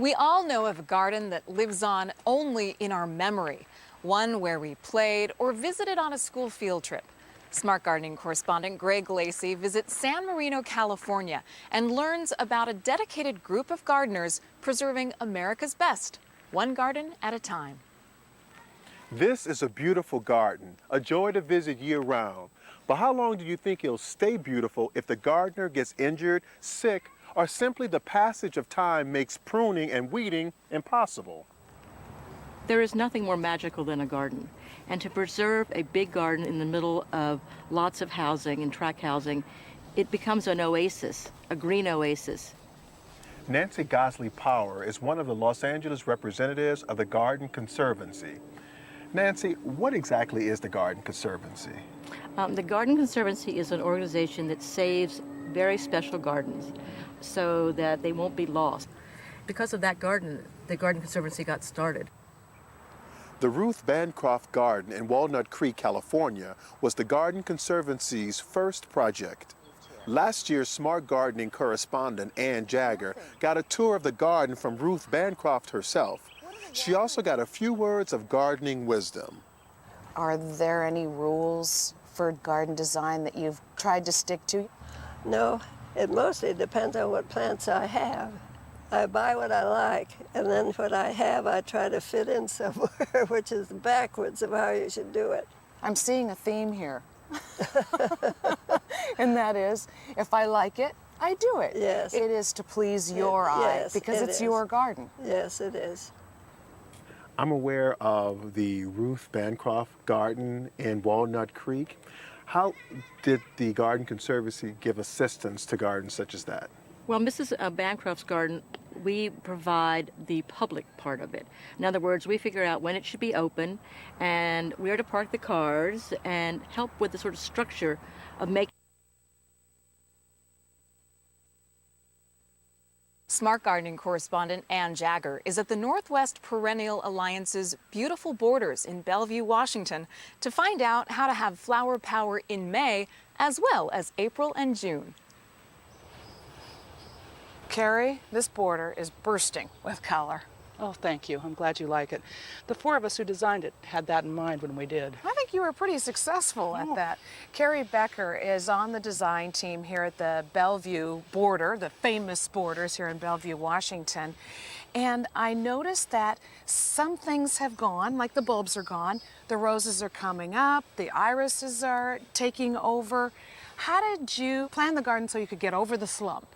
We all know of a garden that lives on only in our memory, one where we played or visited on a school field trip. Smart Gardening correspondent Greg Lacey visits San Marino, California, and learns about a dedicated group of gardeners preserving America's best, one garden at a time. This is a beautiful garden, a joy to visit year-round. But how long do you think it'll stay beautiful if the gardener gets injured, sick, or simply the passage of time makes pruning and weeding impossible? There is nothing more magical than a garden. And to preserve a big garden in the middle of lots of housing and tract housing, it becomes an oasis, a green oasis. Nancy Gosley Power is one of the Los Angeles representatives of the Garden Conservancy. Nancy, what exactly is the Garden Conservancy? The Garden Conservancy is an organization that saves very special gardens so that they won't be lost. Because of that garden, the Garden Conservancy got started. The Ruth Bancroft Garden in Walnut Creek, California, was the Garden Conservancy's first project. Last year, Smart Gardening correspondent Ann Jagger got a tour of the garden from Ruth Bancroft herself. She also got a few words of gardening wisdom. Are there any rules for garden design that you've tried to stick to? No, it mostly depends on what plants I have. I buy what I like, and then what I have I try to fit in somewhere, which is backwards of how you should do it. I'm seeing a theme here. And that is, if I like it, I do it. Yes. It is to please your eye, yes, because it it's is. your garden. Yes, it is. I'm aware of the Ruth Bancroft Garden in Walnut Creek. How did the Garden Conservancy give assistance to gardens such as that? Well, Mrs. Bancroft's garden, we provide the public part of it. In other words, we figure out when it should be open, and where to park the cars, and help with the sort of structure of making. Smart Gardening correspondent Ann Jagger is at the Northwest Perennial Alliance's beautiful borders in Bellevue, Washington, to find out how to have flower power in May as well as April and June. Carrie, this border is bursting with color. Oh, thank you. I'm glad you like it. The four of us who designed it had that in mind when we did. I think you were pretty successful at that. Carrie Becker is on the design team here at the Bellevue border, the famous borders here in Bellevue, Washington. And I noticed that some things have gone, like the bulbs are gone, the roses are coming up, the irises are taking over. How did you plan the garden so you could get over the slump?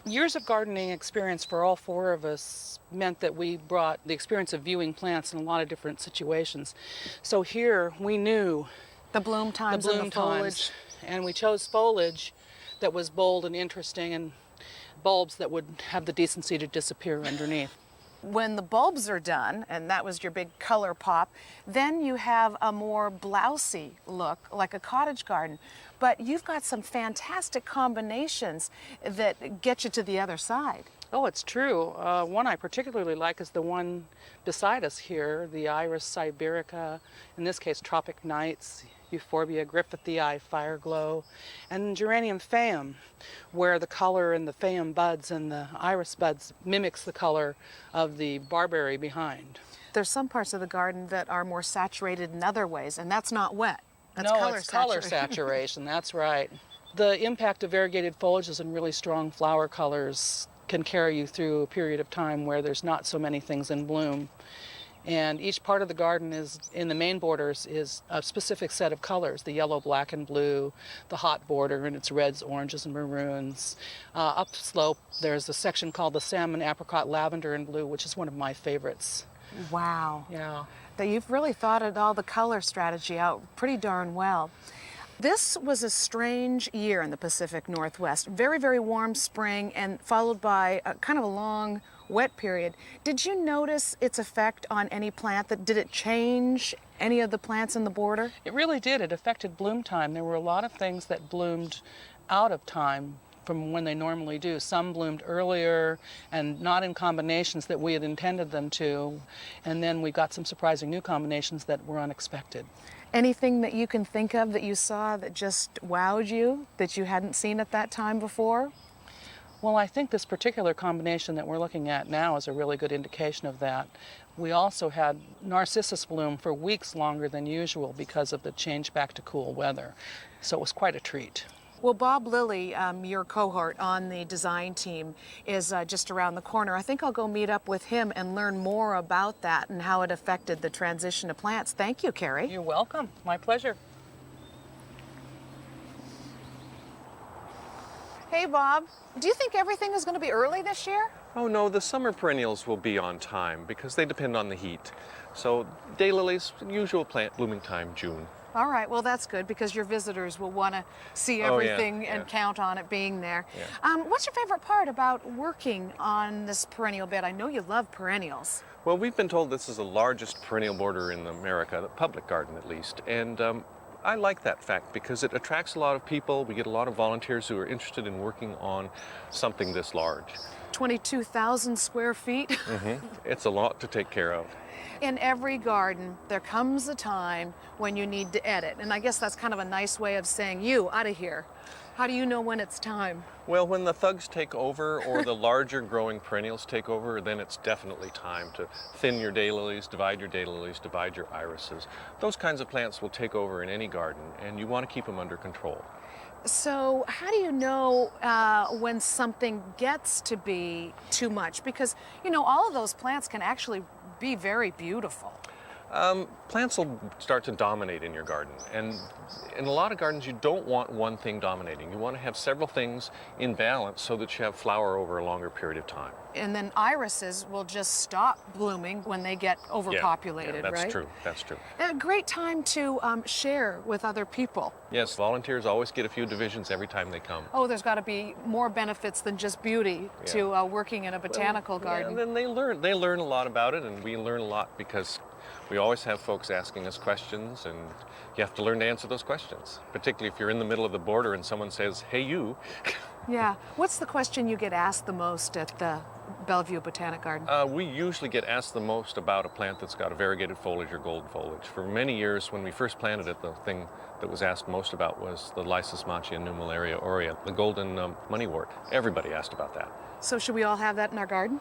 Years of gardening experience for all four of us meant that we brought the experience of viewing plants in a lot of different situations. So here we knew The bloom times the bloom and the foliage. times, and we chose foliage that was bold and interesting, and bulbs that would have the decency to disappear underneath. When the bulbs are done, and that was your big color pop, then you have a more blousy look, like a cottage garden. But you've got some fantastic combinations that get you to the other side. Oh, it's true. One I particularly like is the one beside us here, the Iris siberica, in this case Tropic Nights, Euphorbia griffithii, Fireglow, and Geranium phaeum, where the color in the phaeum buds and the iris buds mimics the color of the barberry behind. There's some parts of the garden that are more saturated in other ways, and that's not wet. That's No, color it's color saturation, that's right. The impact of variegated foliages and really strong flower colors can carry you through a period of time where there's not so many things in bloom. And each part of the garden is, in the main borders, is a specific set of colors, the yellow, black, and blue, the hot border, and its reds, oranges, and maroons. Upslope, there's a section called the salmon, apricot, lavender, and blue, which is one of my favorites. Wow. Yeah. That you've really thought it all the color strategy out pretty darn well. This was a strange year in the Pacific Northwest. Very, very warm spring and followed by a kind of a long wet period. Did you notice its effect on any plant? Did it change any of the plants in the border? It really did. It affected bloom time. There were a lot of things that bloomed out of time from when they normally do. Some bloomed earlier and not in combinations that we had intended them to. And then we got some surprising new combinations that were unexpected. Anything that you can think of that you saw that just wowed you, that you hadn't seen at that time before? Well, I think this particular combination that we're looking at now is a really good indication of that. We also had narcissus bloom for weeks longer than usual because of the change back to cool weather. So it was quite a treat. Well, Bob Lilly, your cohort on the design team, is just around the corner. I think I'll go meet up with him and learn more about that and how it affected the transition to plants. Thank you, Carrie. You're welcome. My pleasure. Hey, Bob, do you think everything is going to be early this year? Oh no, the summer perennials will be on time because they depend on the heat. So daylilies, usual plant blooming time, June. All right, well, that's good because your visitors will want to see Oh, yeah, everything and yeah. count on it being there. Yeah. What's your favorite part about working on this perennial bed? I know you love perennials. Well, we've been told this is the largest perennial border in America, the public garden at least, and I like that fact because it attracts a lot of people. We get a lot of volunteers who are interested in working on something this large. 22,000 square feet. It's a lot to take care of. In every garden, there comes a time when you need to edit. And I guess that's kind of a nice way of saying, you, out of here. How do you know when it's time? Well, when the thugs take over or the larger growing perennials take over, then it's definitely time to thin your daylilies, divide your irises. Those kinds of plants will take over in any garden, and you want to keep them under control. So how do you know when something gets to be too much? Because, you know, all of those plants can actually be very beautiful. Plants will start to dominate in your garden, and in a lot of gardens you don't want one thing dominating. You want to have several things in balance so that you have flower over a longer period of time. And then irises will just stop blooming when they get overpopulated, that's right? true, that's true. A great time to share with other people. Yes, volunteers always get a few divisions every time they come. Oh, there's got to be more benefits than just beauty to working in a botanical garden. And then they learn a lot about it, and we learn a lot because we always have folks asking us questions, and you have to learn to answer those questions, particularly if you're in the middle of the border and someone says, hey, you. Yeah. What's the question you get asked the most at the Bellevue Botanic Garden? We usually get asked the most about a plant that's got a variegated foliage or gold foliage. For many years, when we first planted it, the thing that was asked most about was the Lysismachia nummularia aurea, the golden moneywort. Everybody asked about that. So should we all have that in our garden?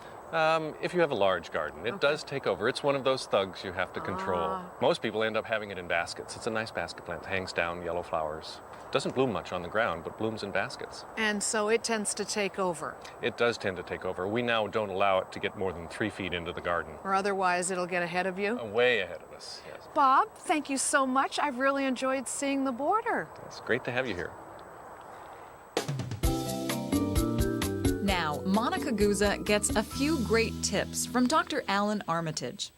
If you have a large garden, it does take over. It's one of those thugs you have to control. Most people end up having it in baskets. It's a nice basket plant, hangs down, yellow flowers. Doesn't bloom much on the ground, but blooms in baskets. And so it tends to take over, It does tend to take over. We now don't allow it to get more than 3 feet into the garden. or otherwise it'll get ahead of you. Way ahead of us, yes. Bob, thank you so much. I've really enjoyed seeing the border. It's great to have you here. Now, Monica Guzza gets a few great tips from Dr. Alan Armitage.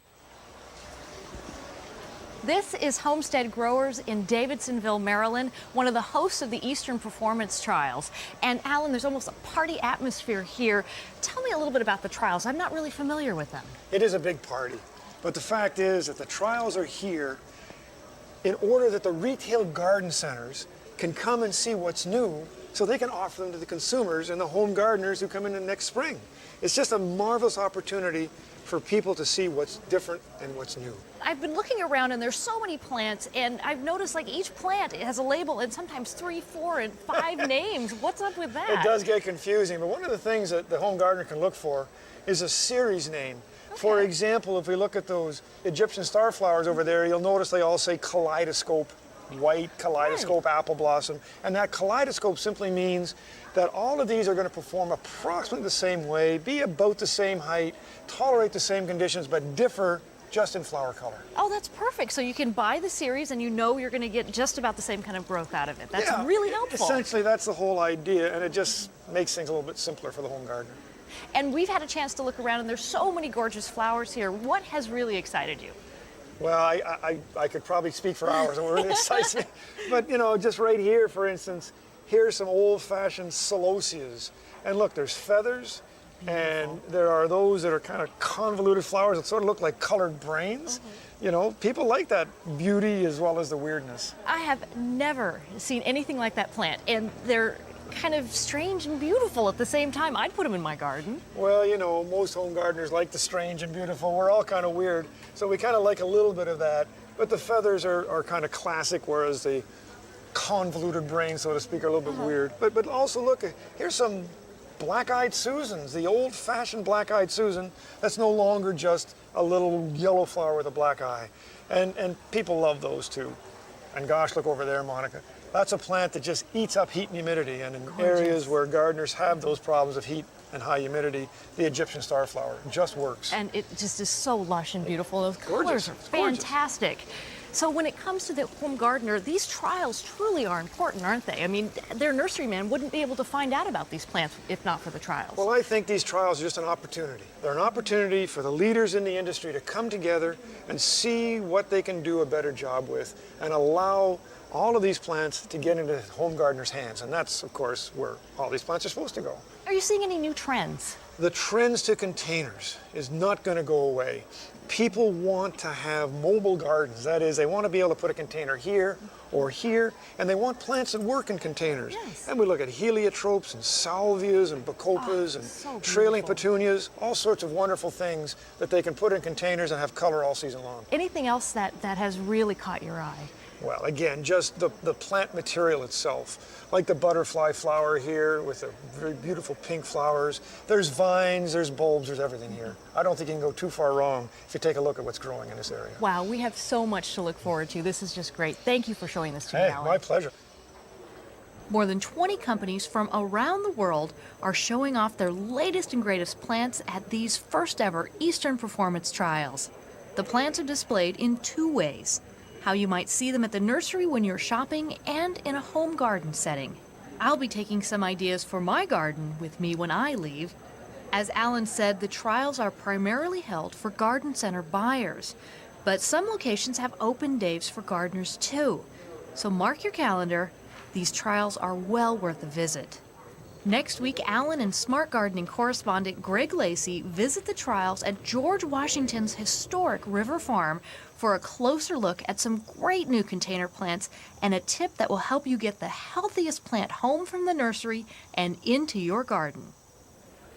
This is Homestead Growers in Davidsonville, Maryland, one of the hosts of the Eastern Performance Trials. And Alan, there's almost a party atmosphere here. Tell me a little bit about the trials. I'm not really familiar with them. It is a big party, but the fact is that the trials are here in order that the retail garden centers can come and see what's new so they can offer them to the consumers and the home gardeners who come in the next spring. It's just a marvelous opportunity for people to see what's different and what's new. I've been looking around and there's so many plants, and I've noticed like each plant has a label and sometimes 3, 4, and 5 names. What's up with that? It does get confusing, but one of the things that the home gardener can look for is a series name. For example, if we look at those Egyptian starflowers over there, you'll notice they all say kaleidoscope, white kaleidoscope, apple blossom. And that kaleidoscope simply means that all of these are going to perform approximately the same way, be about the same height, tolerate the same conditions, but differ just in flower color. Oh, that's perfect. So you can buy the series and you know you're going to get just about the same kind of growth out of it. That's really helpful. Essentially, that's the whole idea, and it just makes things a little bit simpler for the home gardener. And we've had a chance to look around and there's so many gorgeous flowers here. What has really excited you? Well, I could probably speak for hours and it really excites me. But, you know, just right here, for instance, here's some old-fashioned celosias. And look, there's feathers, and there are those that are kind of convoluted flowers that sort of look like colored brains. You know, people like that beauty as well as the weirdness. I have never seen anything like that plant, and they're kind of strange and beautiful at the same time. I'd put them in my garden. Well, you know, most home gardeners like the strange and beautiful. We're all kind of weird, so we kind of like a little bit of that. But the feathers are kind of classic, whereas the convoluted brains, so to speak, are a little bit weird. But also look, here's some black-eyed Susans, the old-fashioned black-eyed Susan that's no longer just a little yellow flower with a black eye. And people love those too. And gosh, look over there, Monica. That's a plant that just eats up heat and humidity, and in areas where gardeners have those problems of heat and high humidity, the Egyptian starflower just works. And it just is so lush and beautiful. Those Gorgeous. colors are It's gorgeous. fantastic. So when it comes to the home gardener, these trials truly are important, aren't they? I mean, their nurseryman wouldn't be able to find out about these plants if not for the trials. Well, I think these trials are just an opportunity. They're an opportunity for the leaders in the industry to come together and see what they can do a better job with and allow all of these plants to get into home gardeners' hands. And that's, of course, where all these plants are supposed to go. Are you seeing any new trends? The trends to containers is not going to go away. People want to have mobile gardens. That is, they want to be able to put a container here or here, and they want plants that work in containers. Yes. And we look at heliotropes and salvias and bacopas and so trailing beautiful. petunias, all sorts of wonderful things that they can put in containers and have color all season long. Anything else that has really caught your eye? Well, again, just the plant material itself, like the butterfly flower here with the very beautiful pink flowers. There's vines, there's bulbs, there's everything here. I don't think you can go too far wrong if you take a look at what's growing in this area. Wow, we have so much to look forward to. This is just great. Thank you for showing this to me, Hey, Alan. my pleasure. More than 20 companies from around the world are showing off their latest and greatest plants at these first ever Eastern Performance Trials. The plants are displayed in two ways: how you might see them at the nursery when you're shopping and in a home garden setting. I'll be taking some ideas for my garden with me when I leave. As Alan said, the trials are primarily held for garden center buyers, but some locations have open days for gardeners too. So mark your calendar. These trials are well worth a visit. Next week, Alan and Smart Gardening correspondent Greg Lacey visit the trials at George Washington's historic River Farm for a closer look at some great new container plants and a tip that will help you get the healthiest plant home from the nursery and into your garden.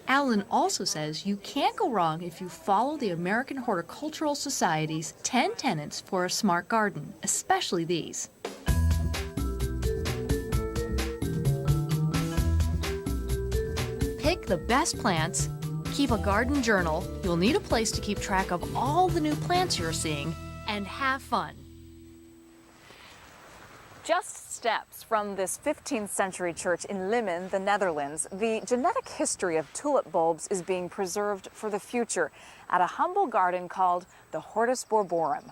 Alan also says you can't go wrong if you follow the American Horticultural Society's 10 tenets for a smart garden, especially these. Pick the best plants, keep a garden journal, you'll need a place to keep track of all the new plants you're seeing, and have fun. Just steps from this 15th century church in Limmen, the Netherlands, the genetic history of tulip bulbs is being preserved for the future at a humble garden called the Hortus Borborum.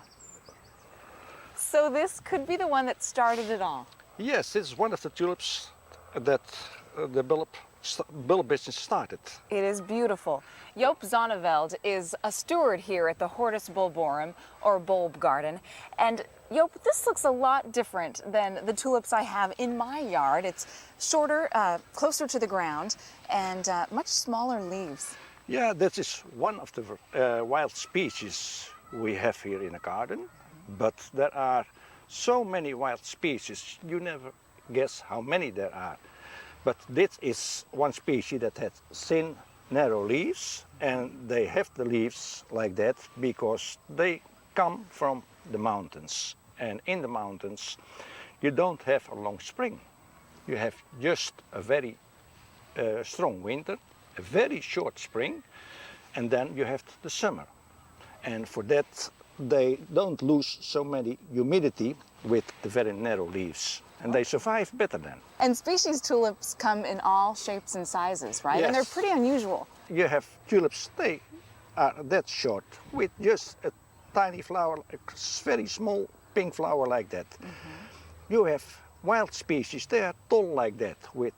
So this could be the one that started it all. Yes, this is one of the tulips that the bulb business started. It is beautiful. Joop Zonneveld is a steward here at the Hortus Borborum, or bulb garden. And Joop, this looks a lot different than the tulips I have in my yard. It's shorter, closer to the ground, and much smaller leaves. Yeah, that is one of the wild species we have here in the garden. But there are so many wild species, you never guess how many there are. But this is one species that has thin, narrow leaves, and they have the leaves like that because they come from the mountains. And in the mountains, you don't have a long spring. You have just a very strong winter, a very short spring, and then you have the summer. And for that, they don't lose so many humidity with the very narrow leaves. And they survive better then. And species tulips come in all shapes and sizes, right? Yes. And they're pretty unusual. You have tulips, they are that short with just a tiny flower, a very small pink flower like that. You have wild species, they are tall like that with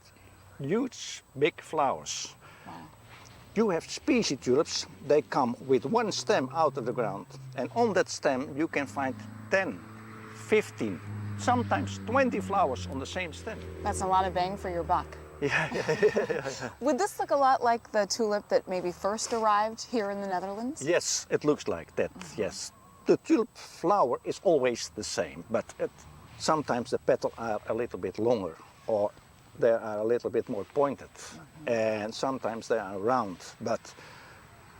huge big flowers. You have species tulips, they come with one stem out of the ground, and on that stem you can find 10, 15, sometimes 20 flowers on the same stem. That's a lot of bang for your buck. Yeah. Would this look a lot like the tulip that maybe first arrived here in the Netherlands? Yes, it looks like that, yes. The tulip flower is always the same, but sometimes the petals are a little bit longer, or they are a little bit more pointed, and sometimes they are round. But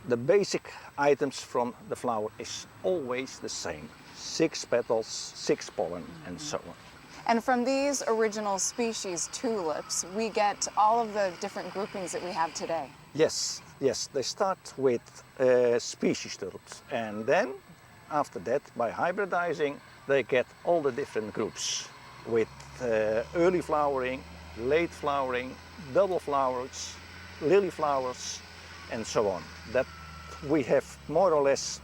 the basic items from the flower is always the same. 6 petals, 6 pollen, and so on. And from these original species tulips, we get all of the different groupings that we have today. Yes, yes, they start with species tulips, and then after that, by hybridizing, they get all the different groups with early flowering, late flowering, double flowers, lily flowers, and so on. That we have more or less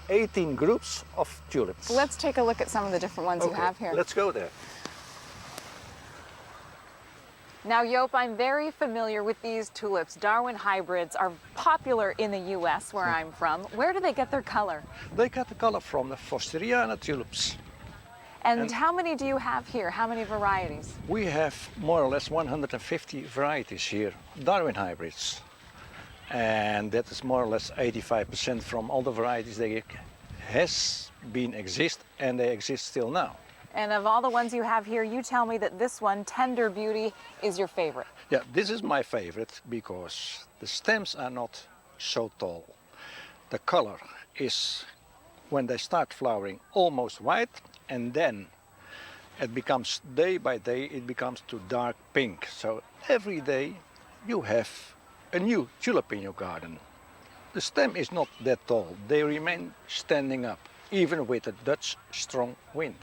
18 groups of tulips. Let's take a look at some of the different ones you have here. Let's go there. Now, Joop, I'm very familiar with these tulips. Darwin hybrids are popular in the U.S., where I'm from. Where do they get their color? They get the color from the Forsteriana tulips. And how many do you have here? How many varieties? We have more or less 150 varieties here, Darwin hybrids. And that is more or less 85% from all the varieties that has been exist, and they exist still now. And of all the ones you have here, you tell me that this one, Tender Beauty, is your favorite. Yeah, this is my favorite because the stems are not so tall. The color is, when they start flowering, almost white, and then it becomes, day by day, it becomes to dark pink. So every day you have a new tulip in your garden. The stem is not that tall. They remain standing up, even with a Dutch strong wind.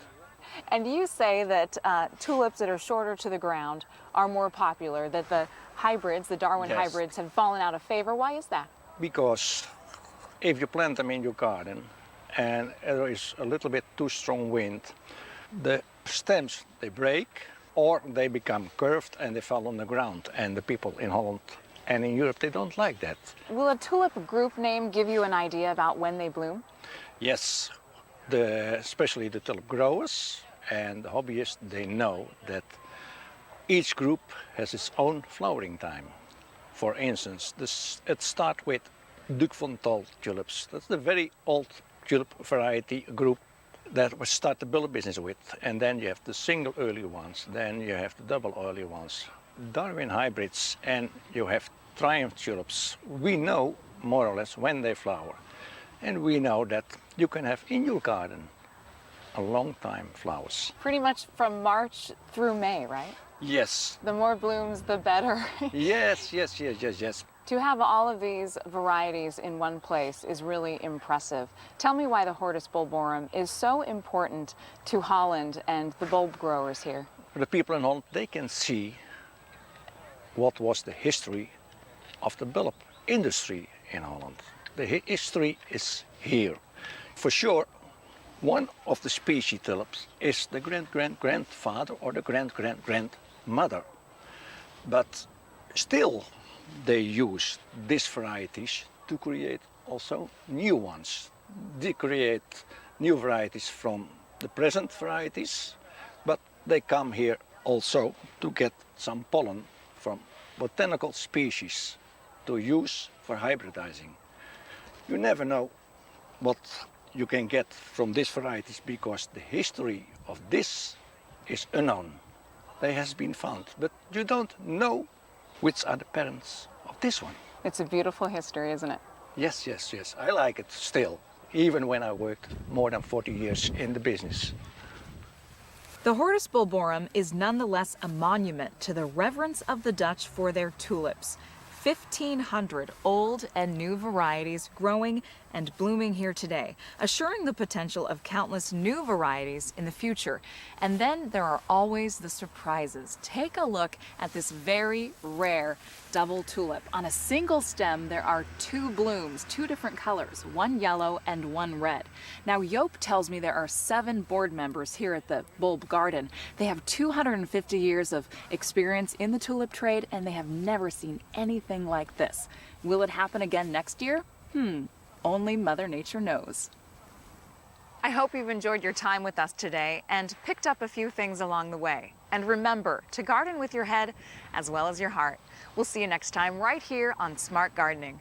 And you say that tulips that are shorter to the ground are more popular, that the hybrids, the Darwin Yes. hybrids, have fallen out of favor. Why is that? Because if you plant them in your garden and there is a little bit too strong wind, the stems, they break or they become curved and they fall on the ground. And the people in Holland and in Europe, they don't like that. Will a tulip group name give you an idea about when they bloom? Yes, especially the tulip growers and the hobbyists, they know that each group has its own flowering time. For instance, it starts with Duc van Tal tulips. That's the very old tulip variety group that we start the bulb business with. And then you have the single early ones, then you have the double early ones. Darwin hybrids, and you have Triumph tulips. We know more or less when they flower. And we know that you can have in your garden a long time flowers. Pretty much from March through May, right? Yes. The more blooms, the better. Yes. To have all of these varieties in one place is really impressive. Tell me why the Hortus bulborum is so important to Holland and the bulb growers here. The people in Holland, they can see what was the history of the bulb industry in Holland. The history is here. For sure, one of the species tulips is the great-great-grandfather or the great-great-grandmother. But still, they use these varieties to create also new ones. They create new varieties from the present varieties, but they come here also to get some pollen from botanical species to use for hybridizing. You never know what you can get from these varieties because the history of this is unknown. They has been found, but you don't know which are the parents of this one. It's a beautiful history, isn't it? Yes. I like it still, even when I worked more than 40 years in the business. The Hortus bulborum is nonetheless a monument to the reverence of the Dutch for their tulips. 1,500 old and new varieties growing and blooming here today, assuring the potential of countless new varieties in the future. And then there are always the surprises. Take a look at this very rare double tulip. On a single stem, there are 2 blooms, 2 different colors, one yellow and one red. Now, Joop tells me there are 7 board members here at the Bulb Garden. They have 250 years of experience in the tulip trade, and they have never seen anything like this. Will it happen again next year? Only Mother Nature knows. I hope you've enjoyed your time with us today and picked up a few things along the way. And remember to garden with your head as well as your heart. We'll see you next time right here on Smart Gardening.